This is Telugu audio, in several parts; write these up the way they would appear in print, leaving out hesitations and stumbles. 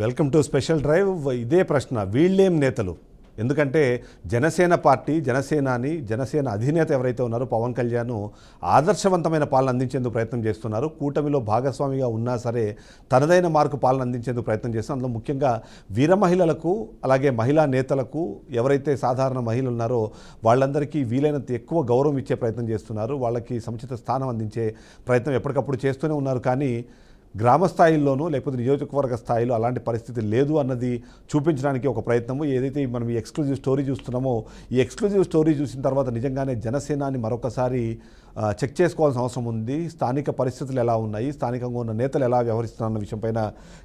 Welcome to special drive. ఇదే ప్రశ్న, వీళ్ళేం నేతలు? ఎందుకంటే జనసేన పార్టీ, జనసేన అధినేత ఎవరైతే ఉన్నారో పవన్ కళ్యాణ్ ఆదర్శవంతమైన పాలన అందించేందుకు ప్రయత్నం చేస్తున్నారు. కూటమిలో భాగస్వామిగా ఉన్నా సరే తనదైన మార్కు పాలన అందించేందుకు ప్రయత్నం చేస్తున్నారు. అందులో ముఖ్యంగా వీర మహిళలకు, అలాగే మహిళా నేతలకు, ఎవరైతే సాధారణ మహిళలు ఉన్నారో వాళ్ళందరికీ వీలైనంత ఎక్కువ గౌరవం ఇచ్చే ప్రయత్నం చేస్తున్నారు. వాళ్ళకి సముచిత స్థానం అందించే ప్రయత్నం ఎప్పటికప్పుడు చేస్తూనే ఉన్నారు. కానీ గ్రామ స్థాయిల్లోనూ లేకపోతే నియోజకవర్గ స్థాయిలో అలాంటి పరిస్థితి లేదు అన్నది చూపించడానికి ఒక ప్రయత్నము. ఏదైతే మనం ఈ ఎక్స్క్లూజివ్ స్టోరీ చూస్తున్నామో, ఈ ఎక్స్క్లూజివ్ స్టోరీ చూసిన తర్వాత నిజంగానే జనసేనాని మరొకసారి చెక్ చేసుకోవాల్సిన అవసరం ఉంది. స్థానిక పరిస్థితులు ఎలా ఉన్నాయి, స్థానికంగా ఉన్న నేతలు ఎలా వ్యవహరిస్తున్నారన్న విషయంపైన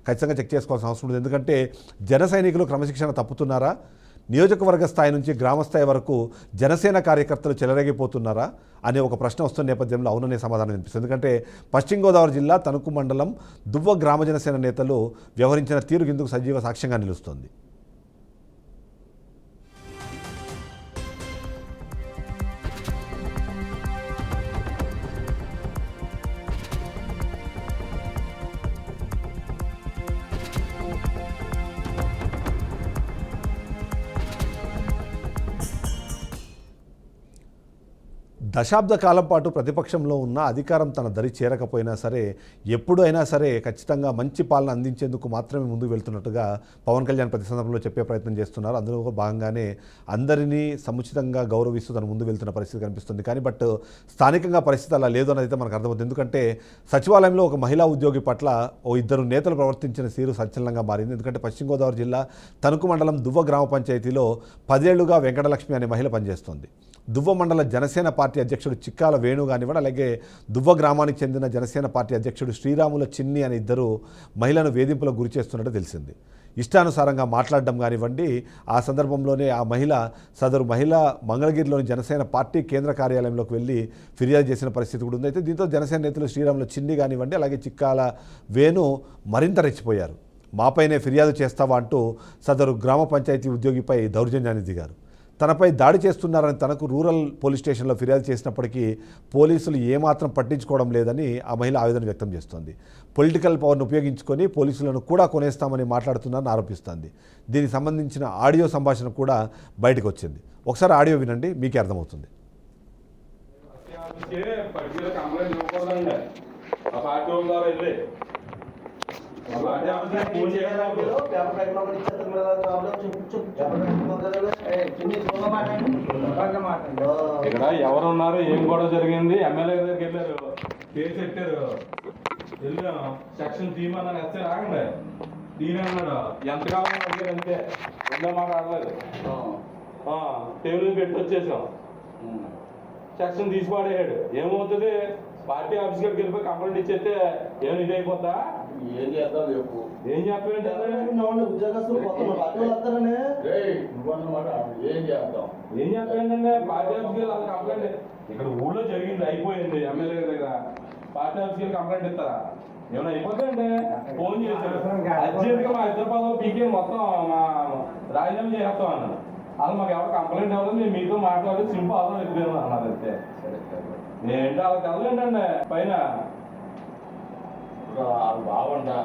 ఖచ్చితంగా చెక్ చేసుకోవాల్సిన అవసరం ఉంది. ఎందుకంటే జన సైనికులు క్రమశిక్షణ తప్పుతున్నారా? నియోజకవర్గ స్థాయి నుంచి గ్రామస్థాయి వరకు జనసేన కార్యకర్తలు చెలరేగిపోతున్నారా అనే ఒక ప్రశ్న వస్తున్న నేపథ్యంలో అవుననే సమాధానం వినిపిస్తుంది. ఎందుకంటే పశ్చిమ గోదావరి జిల్లా తణుకు మండలం దువ్వ గ్రామ జనసేన నేతలు వ్యవహరించిన తీరు ఇందుకు సజీవ సాక్ష్యంగా నిలుస్తుంది. దశాబ్ద కాలం పాటు ప్రతిపక్షంలో ఉన్న అధికారం తన దరి చేరకపోయినా సరే, ఎప్పుడైనా సరే ఖచ్చితంగా మంచి పాలన అందించేందుకు మాత్రమే ముందుకు వెళ్తున్నట్టుగా పవన్ కళ్యాణ్ ప్రతి సందర్భంలో చెప్పే ప్రయత్నం చేస్తున్నారు. అందులో భాగంగానే అందరినీ సముచితంగా గౌరవిస్తూ తన ముందు వెళ్తున్న పరిస్థితి కనిపిస్తుంది. కానీ స్థానికంగా పరిస్థితి అలా లేదు అనేది అయితే మనకు అర్థమవుతుంది. ఎందుకంటే సచివాలయంలో ఒక మహిళా ఉద్యోగి పట్ల ఇద్దరు నేతలు ప్రవర్తించిన తీరు సంచలనంగా మారింది. ఎందుకంటే పశ్చిమ గోదావరి జిల్లా తణుకు మండలం దువ్వ గ్రామ పంచాయతీలో 10 ఏళ్లుగా వెంకటలక్ష్మి అనే మహిళ పనిచేస్తోంది. దువ్వ మండల జనసేన పార్టీ అధ్యక్షుడు చిక్కాల వేణు కానివ్వండి, అలాగే దువ్వ గ్రామానికి చెందిన జనసేన పార్టీ అధ్యక్షుడు శ్రీరాముల చిన్ని అనే ఇద్దరు మహిళను వేధింపులకు గురి చేస్తున్నట్టు తెలిసింది. ఇష్టానుసారంగా మాట్లాడడం కానివ్వండి, ఆ సందర్భంలోనే ఆ సదరు మహిళ మంగళగిరిలోని జనసేన పార్టీ కేంద్ర కార్యాలయంలోకి వెళ్ళి ఫిర్యాదు చేసిన పరిస్థితి కూడా ఉంది. అయితే దీంతో జనసేన నేతలు శ్రీరాముల చిన్ని కానివ్వండి, అలాగే చిక్కాల వేణు మరింత రెచ్చిపోయారు. మాపైనే ఫిర్యాదు చేస్తావా అంటూ సదరు గ్రామ పంచాయతీ ఉద్యోగిపై దౌర్జన్యాన్ని దిగారు. తనపై దాడి చేస్తున్నారని తనకు రూరల్ పోలీస్ స్టేషన్లో ఫిర్యాదు చేసినప్పటికీ పోలీసులు ఏమాత్రం పట్టించుకోవడం లేదని ఆ మహిళ ఆవేదన వ్యక్తం చేస్తోంది. పొలిటికల్ పవర్ను ఉపయోగించుకొని పోలీసులను కూడా కొనేస్తామని మాట్లాడుతున్నారని ఆరోపిస్తోంది. దీనికి సంబంధించిన ఆడియో సంభాషణ కూడా బయటకు వచ్చింది. ఒకసారి ఆడియో వినండి, మీకే అర్థమవుతుంది. ఇక్కడ ఎవరున్నారు, ఏం గొడవ జరిగింది, ఎమ్మెల్యే దగ్గరికి వెళ్ళారు, కేసు పెట్టారు, వెళ్ళాం సెక్షన్ తీయమన్నాను, వస్తే రాగండి దీని అన్నాడు. ఎంతకాలం అడిగారు అంతే, ఉందా మాట ఆడలేదు. టేబుల్ పెట్టి వచ్చేసాం, సెక్షన్ తీసి పాడేయాడు. ఏమవుతుంది, పార్టీ ఆఫీస్ గారికి వెళ్ళిపోయి కంప్లైంట్ ఇచ్చేస్తే ఏమైనా ఇది అయిపోద్దా? ఏం చేద్దాం చెప్పు. ఏం చెప్పాలంటే ఉద్యోగస్తులు ఏం చేద్దాం, ఏం చెప్పాలంటే పార్టీ ఆఫీస్కి వెళ్ళి కంప్లైంట్ ఇక్కడ ఊళ్ళో జరిగింది, అయిపోయింది. ఎమ్మెల్యే దగ్గర పార్టీ ఆఫీస్కి కంప్లైంట్ ఇస్తారా? ఏమైనా అయిపోతాయండి. ఫోన్ చేశారు, అర్జెంట్గా మా ఇద్దరు పదవి పీకే మొత్తం మా రాజీనామా చేస్తాం అన్నాను. అది మాకు ఎవరు కంప్లైంట్ అవ్వలేదు, మేము మీతో మాట్లాడి సింపుల్ అవ్వడం ఎత్తుకున్నాను అన్నారు. అంతే నేంటి వాళ్ళకి తెల్లలేంటండి పైన బాగుంటా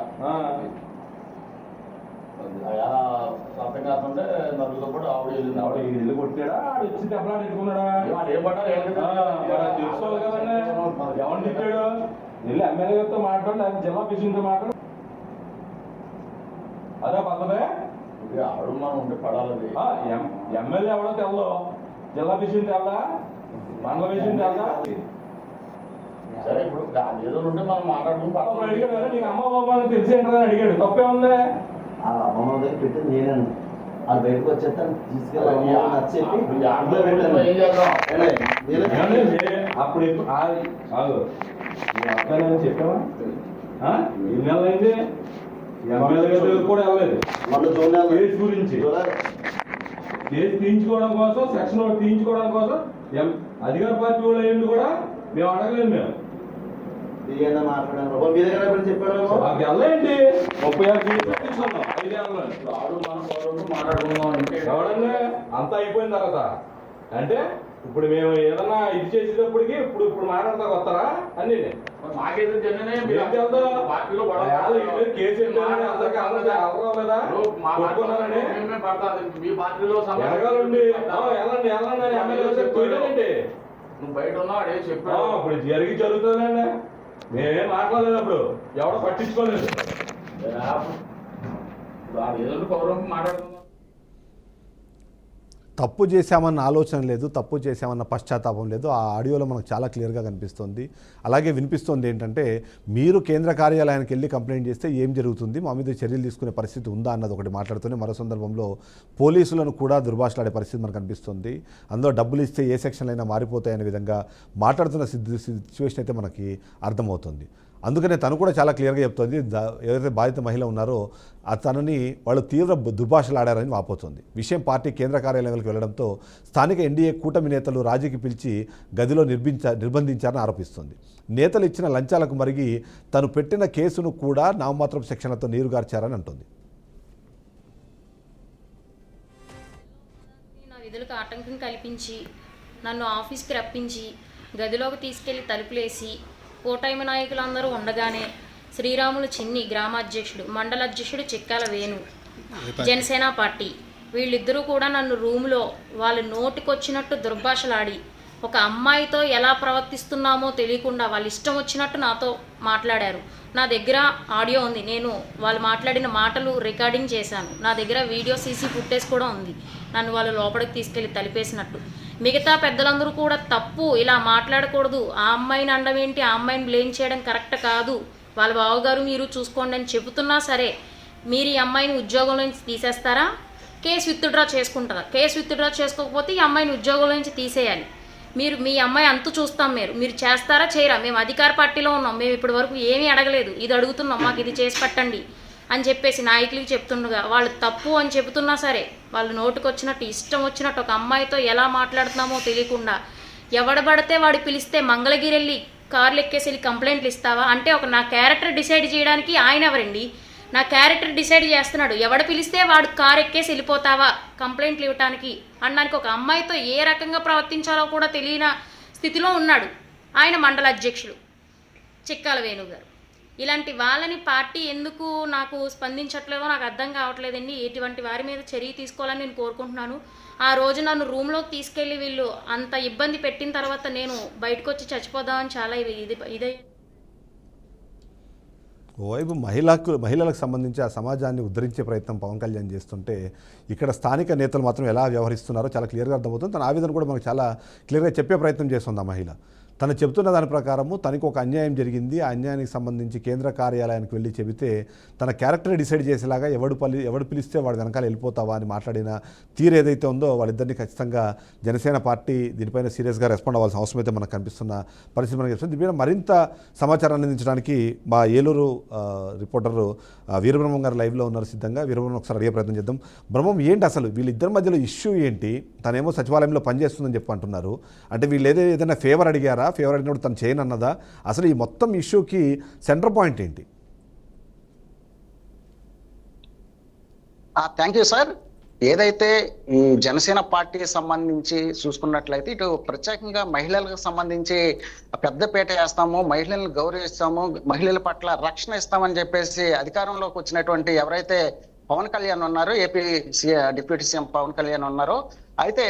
కాకుంటే నలుగురితో కూడా ఆవిడ ఇల్లు కొట్టాడా, ఆడు వచ్చి దెబ్బలాట ఎట్టుకున్నాడా, తెలుసుకోవాలి కదండి. ఎవరిని తిప్పాడు, వెళ్ళి ఎమ్మెల్యే గారితో మాట్లాడు, ఆయన జిల్లా ప్రెసిడెంట్తో మాట్లాడు. అదే పద్ధతే. ఆవిడ మనం ఉంటే పడాలి. ఎమ్మెల్యే ఎవడో తెల్లో, జిల్లా ప్రెసిడెంట్ తెల్లా, మండల ప్రెసిడెంట్ తెల్లా. సరే ఇప్పుడు ఏదో ఉంటే మనం మాట్లాడుకుంటాం. అడిగాడు, నీకు అమ్మ బాబా తెలిసి ఏంటని అడిగాడు, తప్పే ఉంది. అమ్మమ్మ దగ్గర పెట్టింది నేనండి, అది బయటకు వచ్చేస్తాను తీసుకెళ్ళి అప్పుడు చెప్పావా? ఎన్ని నెలలు అయింది, ఎమ్మెల్యే కూడా వెళ్ళలేదు. కేసు గురించి కేసు తీయించుకోవడం కోసం, సెక్షన్ 1 తీయించుకోవడం కోసం అధికార పార్టీ వాళ్ళు అయ్యింది కూడా మేము అడగలేదు. మేము మాట్లాడాను మీ దగ్గర చెప్పాడు, వెళ్ళండి 36 కేసులు తీసుకున్నాం 5 ఏళ్ళలో. ఎవడన్నా అంతా అయిపోయిన తర్వాత అంటే ఇప్పుడు మేము ఏదన్నా ఇది చేసేటప్పటికి ఇప్పుడు మాట్లాడతాకు వస్తారా అన్నీ మాకేదో జరిగినాయి ఏం చేద్దాం? పార్టీలో వాళ్ళు ఏదో కేసు పెట్టారని అందరికీ అందరికీ అలరా లేదా? మా కొట్టుకున్నారని? మేమే పడతాది మీ పార్టీలో ఎలాగండి? వెళ్ళండి వెళ్ళండి అని ఎమ్మెల్యే గారు చెప్పారండి. నువ్వు బయట ఉన్నావు అడే ఆ, చెప్పావు. ఇప్పుడు జరుగుతుందండి. మేమేం మాట్లాడలేదు అప్పుడు, ఎవడో పట్టించుకోలేదు. ఏదో పౌరం మాట్లాడుతున్నావు. తప్పు చేశామన్న ఆలోచన లేదు, తప్పు చేశామన్న పశ్చాత్తాపం లేదు. ఆ ఆడియోలో మనకు చాలా క్లియర్గా కనిపిస్తుంది. అలాగే వినిపిస్తుంది ఏంటంటే, మీరు కేంద్ర కార్యాలయానికి వెళ్ళి కంప్లైంట్ చేస్తే ఏం జరుగుతుంది, మా మీద చర్యలు తీసుకునే పరిస్థితి ఉందా అన్నది ఒకటి మాట్లాడుతూనే మరో సందర్భంలో పోలీసులను కూడా దుర్భాషలాడే పరిస్థితి మనకు కనిపిస్తుంది. అందులో డబ్బులు ఇస్తే ఏ సెక్షన్లు అయినా మారిపోతాయనే విధంగా మాట్లాడుతున్న సిచ్యువేషన్ అయితే మనకి అర్థమవుతుంది. అందుకనే తను కూడా చాలా క్లియర్గా చెప్తుంది, ఎవరైతే బాధిత మహిళ ఉన్నారో తనని వాళ్ళు తీవ్ర దుర్భాషలాడారని వాపోతుంది. విషయం పార్టీ కేంద్ర కార్యాలయాలకు వెళ్లడంతో స్థానిక ఎన్డీఏ కూటమి నేతలు రాజీకి పిలిచి గదిలో నిర్బంధించారని ఆరోపిస్తుంది. నేతలు ఇచ్చిన లంచాలకు మరిగి తను పెట్టిన కేసును కూడా నామమాత్రపు సెక్షన్లతో నీరుగార్చారని అంటుంది. నా విధులకు ఆటంకం కల్పించి నన్ను ఆఫీస్కి రప్పించి గదిలోకి తీసుకెళ్లి తలుపులేసి కూటమి నాయకులందరూ ఉండగానే శ్రీరాములు చిన్ని గ్రామాధ్యక్షుడు, మండల అధ్యక్షుడు చిక్కాల వేణు, జనసేన పార్టీ వీళ్ళిద్దరూ కూడా నన్ను రూమ్లో వాళ్ళు నోటికొచ్చినట్టు దుర్భాషలాడి ఒక అమ్మాయితో ఎలా ప్రవర్తిస్తున్నామో తెలియకుండా వాళ్ళు ఇష్టం వచ్చినట్టు నాతో మాట్లాడారు. నా దగ్గర ఆడియో ఉంది, నేను వాళ్ళు మాట్లాడిన మాటలు రికార్డింగ్ చేశాను. నా దగ్గర వీడియో సీసీ ఫుటేజ్ కూడా ఉంది, నన్ను వాళ్ళు లోపలికి తీసుకెళ్ళి తలిపేసినట్టు. మిగతా పెద్దలందరూ కూడా తప్పు, ఇలా మాట్లాడకూడదు, ఆ అమ్మాయిని అండం ఏంటి, ఆ అమ్మాయిని బ్లేమ్ చేయడం కరెక్ట్ కాదు, వాళ్ళ బావగారు మీరు చూసుకోండి అని చెబుతున్నా సరే మీరు ఈ అమ్మాయిని ఉద్యోగంలో నుంచి తీసేస్తారా, కేసు విత్డ్రా చేసుకుంటారా? కేసు విత్డ్రా చేసుకోకపోతే ఈ అమ్మాయిని ఉద్యోగంలో నుంచి తీసేయాలి. మీరు మీ అమ్మాయి అంతు చూస్తాం, మీరు చేస్తారా చేయరా? మేము అధికార పార్టీలో ఉన్నాం, మేము ఇప్పటి వరకు ఏమీ అడగలేదు, ఇది అడుగుతున్నాం, మాకు ఇది చేసి పెట్టండి అని చెప్పేసి నాయకులకి చెప్తుండగా వాళ్ళు తప్పు అని చెబుతున్నా సరే వాళ్ళు నోటుకొచ్చినట్టు ఇష్టం వచ్చినట్టు ఒక అమ్మాయితో ఎలా మాట్లాడుతున్నామో తెలియకుండా ఎవడబడితే వాడు పిలిస్తే మంగళగిరి వెళ్ళి కార్లు ఎక్కేసి వెళ్ళి కంప్లైంట్లు ఇస్తావా అంటే నా క్యారెక్టర్ డిసైడ్ చేయడానికి ఆయన ఎవరండి? నా క్యారెక్టర్ డిసైడ్ చేస్తున్నాడు. ఎవడ పిలిస్తే వాడు కారు ఎక్కేసి వెళ్ళిపోతావా కంప్లైంట్లు ఇవ్వడానికి అనడానికి ఒక అమ్మాయితో ఏ రకంగా ప్రవర్తించాలో కూడా తెలియని స్థితిలో ఉన్నాడు ఆయన మండల అధ్యక్షుడు చిక్కాల వేణు గారు. ఇలాంటి వాళ్ళని పార్టీ ఎందుకు నాకు స్పందించట్లేదో నాకు అర్థం కావట్లేదండి. ఇటువంటి వారి మీద చర్య తీసుకోవాలని నేను కోరుకుంటున్నాను. ఆ రోజు నన్ను రూమ్లోకి తీసుకెళ్ళి వీళ్ళు అంత ఇబ్బంది పెట్టిన తర్వాత నేను బయటకు వచ్చి చచ్చిపోదామని చాలా ఇదే. ఓవైపు మహిళలకు సంబంధించి ఆ సమాజాన్ని ఉద్ధరించే ప్రయత్నం పవన్ కళ్యాణ్ చేస్తుంటే, ఇక్కడ స్థానిక నేతలు మాత్రం ఎలా వ్యవహరిస్తున్నారో చాలా క్లియర్గా అర్థమవుతుంది. తన ఆవేదన కూడా మనకు చాలా క్లియర్గా చెప్పే ప్రయత్నం చేస్తుంది ఆ మహిళ. తను చెబుతున్న దాని ప్రకారము తనకు ఒక అన్యాయం జరిగింది, ఆ అన్యాయానికి సంబంధించి కేంద్ర కార్యాలయానికి వెళ్ళి చెబితే తన క్యారెక్టర్ డిసైడ్ చేసేలాగా ఎవడు పిలిస్తే వాడు వెనకాల వెళ్ళిపోతావా అని మాట్లాడిన తీరు ఏదైతే ఉందో వాళ్ళిద్దరినీ ఖచ్చితంగా జనసేన పార్టీ దీనిపైన సీరియస్గా రెస్పాండ్ అవ్వాల్సిన అవసరం అయితే మనకు కనిపిస్తున్న పరిస్థితి మనకి కనిపిస్తుంది. దీనిపైన మరింత సమాచారాన్ని అందించడానికి మా ఏలూరు రిపోర్టరు వీరబ్రహ్మం గారు లైవ్లో ఉన్నారు సిద్ధంగా. వీరబ్రహ్మం ఒకసారి అడిగే ప్రయత్నం చేద్దాం. బ్రహ్మం, ఏంటి అసలు వీళ్ళిద్దరి మధ్యలో ఇష్యూ ఏంటి? తనేమో సచివాలయంలో పనిచేస్తుందని చెప్పి అంటున్నారు. అంటే వీళ్ళు ఏదైనా ఫేవర్ అడిగారా? ఫేవర్ అడిగినప్పుడు తను చేయనన్నదా? అసలు ఈ మొత్తం ఇష్యూకి సెంటర్ పాయింట్ ఏంటి? Thank you sir. ఏదైతే ఈ జనసేన పార్టీకి సంబంధించి చూసుకున్నట్లయితే ఇటు ప్రత్యేకంగా మహిళలకు సంబంధించి పెద్దపీట వేస్తాము, మహిళలను గౌరవిస్తాము, మహిళల పట్ల రక్షణ ఇస్తామని చెప్పేసి అధికారంలోకి వచ్చినటువంటి ఎవరైతే పవన్ కళ్యాణ్ ఉన్నారో, AP deputy CM Pawan Kalyan ఉన్నారో, అయితే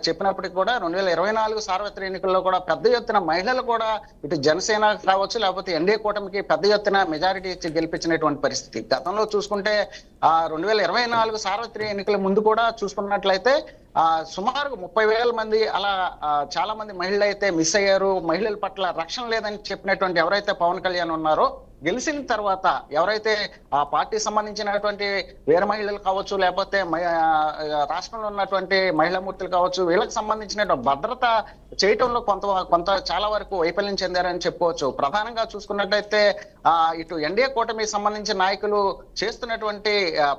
చెప్పినప్పటికీ కూడా 2024 సార్వత్రిక ఎన్నికల్లో కూడా పెద్ద ఎత్తున మహిళలు కూడా ఇటు జనసేన కావచ్చు లేకపోతే ఎన్డీఏ కూటమికి పెద్ద ఎత్తున మెజారిటీ ఇచ్చి గెలిపించినటువంటి పరిస్థితి. గతంలో చూసుకుంటే 2024 సార్వత్రిక ఎన్నికల ముందు కూడా చూసుకున్నట్లయితే సుమారు 30,000 మంది అలా చాలా మంది మహిళలు అయితే మిస్ అయ్యారు. మహిళల పట్ల రక్షణ లేదని చెప్పినటువంటి ఎవరైతే పవన్ కళ్యాణ్ ఉన్నారో, గెలిచిన తర్వాత ఎవరైతే ఆ పార్టీ సంబంధించినటువంటి వేరే మహిళలు కావచ్చు లేకపోతే రాష్ట్రంలో ఉన్నటువంటి మహిళామూర్తులు కావచ్చు, వీళ్ళకి సంబంధించిన భద్రత చేయటంలో కొంత చాలా వరకు వైఫల్యం చెందారని చెప్పుకోవచ్చు. ప్రధానంగా చూసుకున్నట్లయితే ఇటు ఎన్డీఏ కూటమికి సంబంధించిన నాయకులు చేస్తున్నటువంటి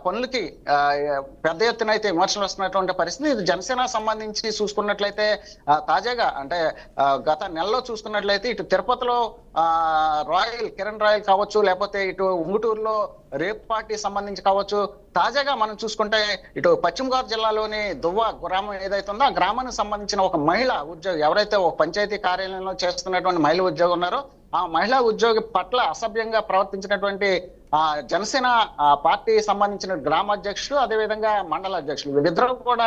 పనులకి పెద్ద ఎత్తున అయితే విమర్శలు వస్తున్నటువంటి పరిస్థితి. జనసేన సంబంధించి చూసుకున్నట్లయితే తాజాగా అంటే గత నెలలో చూసుకున్నట్లయితే ఇటు తిరుపతిలో కిరణ్ రాయల్ కావచ్చు లేకపోతే ఇటు ఉంగుటూరులో రేప్ పార్టీ సంబంధించి కావచ్చు, తాజాగా మనం చూసుకుంటే ఇటు పశ్చిమ గోదావరి జిల్లాలోని దువ్వ గ్రామం ఏదైతే ఉందో ఆ గ్రామానికి సంబంధించిన ఒక మహిళ ఉద్యోగి ఎవరైతే ఒక పంచాయతీ కార్యాలయంలో చేస్తున్నటువంటి మహిళ ఉద్యోగం ఉన్నారో ఆ మహిళా ఉద్యోగి పట్ల అసభ్యంగా ప్రవర్తించినటువంటి జనసేన పార్టీ సంబంధించిన గ్రామ అధ్యక్షులు, అదేవిధంగా మండల అధ్యక్షులు వీరిద్దరూ కూడా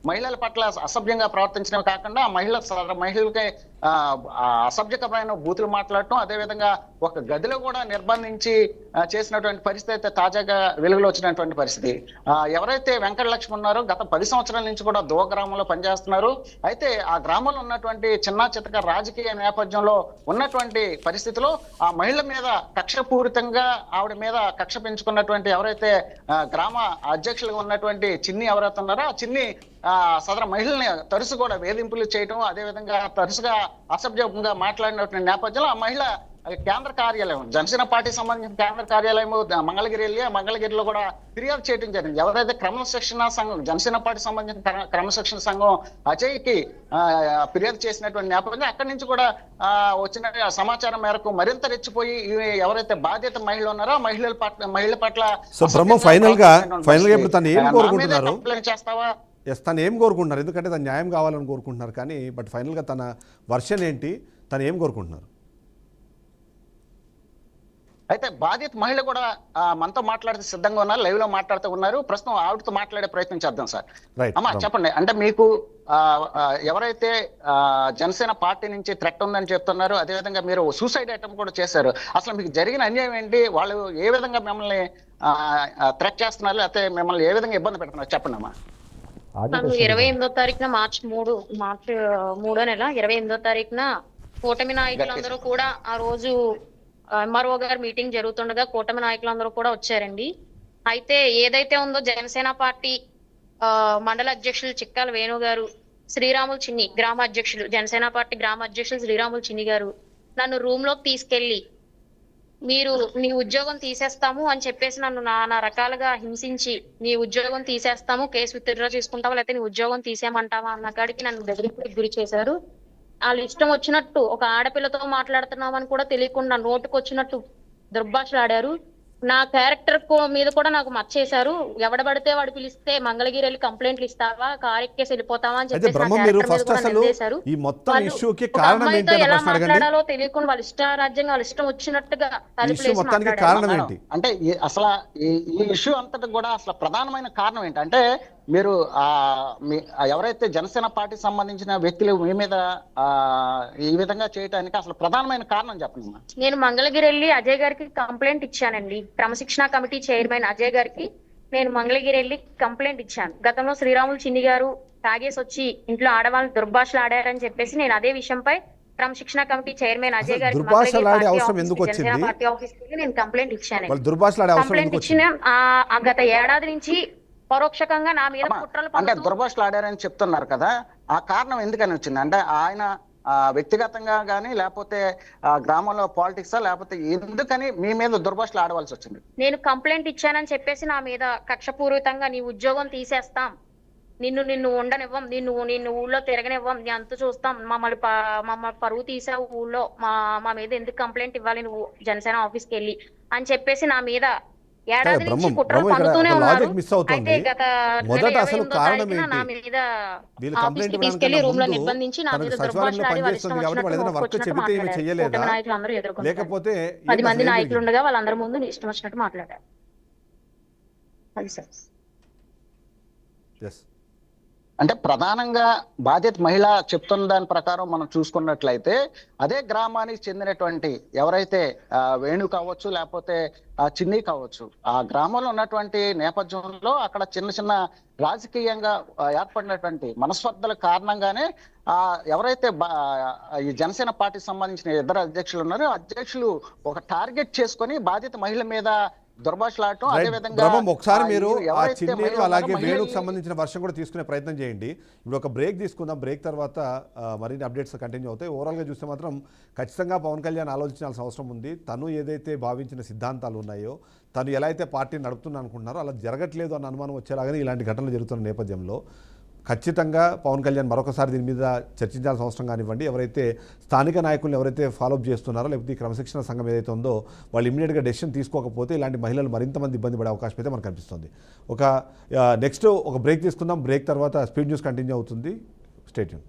మహిళల పట్ల అసభ్యంగా ప్రవర్తించడమే కాకుండా మహిళలకి అసభ్యకరమైన బూతులు మాట్లాడటం, అదేవిధంగా ఒక గదిలో కూడా నిర్బంధించి చేసినటువంటి పరిస్థితి అయితే తాజాగా వెలుగులో వచ్చినటువంటి పరిస్థితి. ఎవరైతే వెంకట లక్ష్మి ఉన్నారో గత 10 సంవత్సరాల నుంచి కూడా దో గ్రామంలో పనిచేస్తున్నారు. అయితే ఆ గ్రామంలో ఉన్నటువంటి చిన్న చితక రాజకీయ నేపథ్యంలో ఉన్నటువంటి పరిస్థితిలో ఆ మహిళ మీద కక్షపూరితంగా ఆవిడ మీద కక్ష పెంచుకున్నటువంటి ఎవరైతే గ్రామ అధ్యక్షులుగా ఉన్నటువంటి చిన్ని ఎవరైతే ఉన్నారో ఆ చిన్ని సదర మహిళల్ని తరచు కూడా వేధింపులు చేయటం, అదేవిధంగా తరచుగా అసభ్యంగా మాట్లాడినటువంటి నేపథ్యంలో ఆ మహిళ కేంద్ర కార్యాలయం, జనసేన పార్టీ సంబంధించిన కేంద్ర కార్యాలయం మంగళగిరి వెళ్ళి ఆ మంగళగిరిలో కూడా ఫిర్యాదు చేయడం జరిగింది. ఎవరైతే క్రమశిక్షణ సంఘం, జనసేన పార్టీ సంబంధించిన క్రమశిక్షణ సంఘం అజయ్కి ఫిర్యాదు చేసినటువంటి నేపథ్యంలో అక్కడి నుంచి కూడా వచ్చిన సమాచారం మేరకు మరింత రెచ్చిపోయి ఎవరైతే బాధ్యత మహిళలు ఉన్నారో మహిళల పట్ల ఫైనల్ గా ఇప్పుడు తను ఏం కోరుకుంటున్నారు? కంప్లైంట్ చేస్తావా? తను ఏం కోరుకుంటున్నారు? ఎందుకంటే తను న్యాయం కావాలని కోరుకుంటున్నారు, కానీ బట్ ఫైనల్గా తన వర్షన్ ఏంటి, తను ఏం కోరుకుంటున్నారు? అయితే బాధిత మహిళ కూడా మనతో మాట్లాడితే సిద్ధంగా ఉన్నారు, లైవ్ లో మాట్లాడుతూ ఉన్నారు. ప్రస్తుతం ఆవిడతో మాట్లాడే ప్రయత్నం చేద్దాం సార్. అమ్మా చెప్పండి, అంటే మీకు ఎవరైతే జనసేన పార్టీ నుంచి థ్రెట్ ఉందని చెప్తున్నారు, అదేవిధంగా మీరు సూసైడ్ అటెంప్ట్ కూడా చేశారు, అసలు మీకు జరిగిన అన్యాయం ఏంటి? వాళ్ళు ఏ విధంగా మిమ్మల్ని థ్రెట్ చేస్తున్నారు, లేకపోతే మిమ్మల్ని ఏ విధంగా ఇబ్బంది పెడుతున్నారు చెప్పండి అమ్మా. 28వ తారీఖున మార్చి 3వ నెల 28వ తారీఖున కూటమి నాయకులందరూ కూడా ఆ రోజు ఎంఆర్ఓ గారు మీటింగ్ జరుగుతుండగా కూటమి నాయకులందరూ కూడా వచ్చారండి. అయితే ఏదైతే ఉందో జనసేన పార్టీ మండల అధ్యక్షులు చిక్కాల వేణు గారు, శ్రీరాములు చిన్ని గ్రామ అధ్యక్షులు, జనసేన పార్టీ గ్రామ అధ్యక్షులు శ్రీరాములు చిన్ని గారు నన్ను రూమ్ లోకి తీసుకెళ్లి మీరు నీ ఉద్యోగం తీసేస్తాము అని చెప్పేసి నన్ను నానా రకాలుగా హింసించి, నీ ఉద్యోగం తీసేస్తాము, కేసు విత్డ్రా చేసుకుంటావా లేకపోతే నీ ఉద్యోగం తీసేయమంటావా అన్న కాడికి నన్ను బెదిరింపులకు గురి చేశారు. వాళ్ళు ఇష్టం వచ్చినట్టు ఒక ఆడపిల్లతో మాట్లాడుతున్నామని కూడా తెలియకుండా నోటుకు వచ్చినట్టు దుర్భాషలు ఆడారు. నా క్యారెక్టర్ మీద కూడా నాకు మచ్చేశారు. ఎవడబడితే వాడు పిలిస్తే మంగళగిరి వెళ్ళి కంప్లైంట్లు ఇస్తావా, కారు ఎక్కేసి వెళ్ళిపోతావా అని చెప్పేసి ఎలా మాట్లాడాలో తెలియకుండా వాళ్ళ ఇష్టారాజ్యంగా వాళ్ళ ఇష్టం వచ్చినట్టుగా అంటే అసలు ఈ ఇష్యూ అంతటి కూడా అసలు ప్రధానమైన కారణం ఏంటంటే మీరు ఎవరైతే జనసేన పార్టీకి సంబంధించిన వ్యక్తులు మీ మీద ఈ విధంగా చేయడానికి అసలు ప్రధానమైన కారణం చెప్పండి. నేను మంగళగిరి వెళ్ళి అజయ్ గారికి కంప్లైంట్ ఇచ్చానండి. క్రమశిక్షణ కమిటీ చైర్మన్ అజయ్ గారికి నేను మంగళగిరి వెళ్ళి కంప్లైంట్ ఇచ్చాను. గతంలో శ్రీరాములు చిన్ని గారు తాగేసి వచ్చి ఇంట్లో ఆడవాళ్ళని దుర్భాషలు ఆడారని చెప్పేసి నేను అదే విషయంపై క్రమశిక్షణ కమిటీ చైర్మన్ అజయ్ గారికి జనసేన పార్టీ ఆఫీస్ కి నేను కంప్లైంట్ ఇచ్చాను. కంప్లైంట్ ఇచ్చిన గత ఏడాది నుంచి పరోక్షంగా నా మీద కుట్రలు అంటే దుర్భాషలు ఆడారని చెప్తున్నారు కదా, ఆ కారణం ఎందుకని వచ్చింది? అంటే ఆయన వ్యక్తిగతంగా గానీ లేకపోతే గ్రామంలో పాలిటిక్సా, లేకపోతే ఎందుకని మీ మీద దుర్భాషలు ఆడవలసి వచ్చింది? నేను కంప్లైంట్ ఇచ్చానని చెప్పేసి నా మీద కక్షపూర్వకంగా నీ ఉద్యోగం తీసేస్తాం, నిన్ను ఉండనివ్వం, నిన్ను ఊళ్ళో తిరగనివ్వం, నీ అంత చూస్తాం, మమ్మల్ని పరువు తీసావు ఊళ్ళో, మా మీద ఎందుకు కంప్లైంట్ ఇవ్వాలి నువ్వు జనసేన ఆఫీస్కి వెళ్ళి అని చెప్పేసి నా మీద ఏడాది నుంచి కుట్రలు పడుతూనే ఉన్నారు. అయితే గత నా మీద ఆఫీస్ కి తీసుకెళ్లి రూమ్ లో నిర్బంధించి నా మీద దుర్భాషలు ఆడి వాళ్ళ ఇష్టం వచ్చినట్టు నాయకులందరూ ఎదుర్కొన్నారు. 10 మంది నాయకులు ఉండగా వాళ్ళందరి ముందు ఇష్టం వచ్చినట్టు మాట్లాడారు. అది సార్. అంటే ప్రధానంగా బాధిత మహిళ చెప్తున్న దాని ప్రకారం మనం చూసుకున్నట్లయితే అదే గ్రామానికి చెందినటువంటి ఎవరైతే వేణు కావచ్చు, లేకపోతే చిన్ని కావచ్చు, ఆ గ్రామంలో ఉన్నటువంటి నేపథ్యంలో అక్కడ చిన్న చిన్న రాజకీయంగా ఏర్పడినటువంటి మనస్పర్ధల కారణంగానే ఎవరైతే ఈ జనసేన పార్టీకి సంబంధించిన ఇద్దరు అధ్యక్షులు ఉన్నారో అధ్యక్షులు ఒక టార్గెట్ చేసుకొని బాధిత మహిళ మీద దుర్భాషలాడటం. అదేవిధంగా ఒకసారి మీరు ఆ చిన్నీలు అలాగే వేణుకు సంబంధించిన వర్షం కూడా తీసుకునే ప్రయత్నం చేయండి. ఇప్పుడు ఒక బ్రేక్ తీసుకుందాం. బ్రేక్ తర్వాత మరిన్ని అప్డేట్స్ కంటిన్యూ అవుతాయి. ఓవరాల్గా చూస్తే మాత్రం ఖచ్చితంగా పవన్ కళ్యాణ్ ఆలోచించాల్సిన అవసరం ఉంది. తను ఏదైతే భావించిన సిద్ధాంతాలు ఉన్నాయో, తను ఎలా అయితే పార్టీని నడుపుతున్నా అనుకుంటున్నారో అలా జరగట్లేదు అన్న అనుమానం వచ్చేలాగానే ఇలాంటి ఘటనలు జరుగుతున్న నేపథ్యంలో ఖచ్చితంగా పవన్ కళ్యాణ్ మరొకసారి దీని మీద చర్చించాల్సిన అవసరం కానివ్వండి. ఎవరైతే స్థానిక నాయకులను ఎవరైతే ఫాలోఅప్ చేస్తున్నారో, లేకపోతే ఈ క్రమశిక్షణ సంఘం ఏదైతే ఉందో వాళ్ళు ఇమీడియట్గా డెసిషన్ తీసుకోకపోతే ఇలాంటి మహిళలు మరింతమంది ఇబ్బంది పడే అవకాశం అయితే మనకు కనిపిస్తుంది. నెక్స్ట్ ఒక బ్రేక్ తీసుకుందాం. బ్రేక్ తర్వాత స్పీడ్ న్యూస్ కంటిన్యూ అవుతుంది. Stay tune.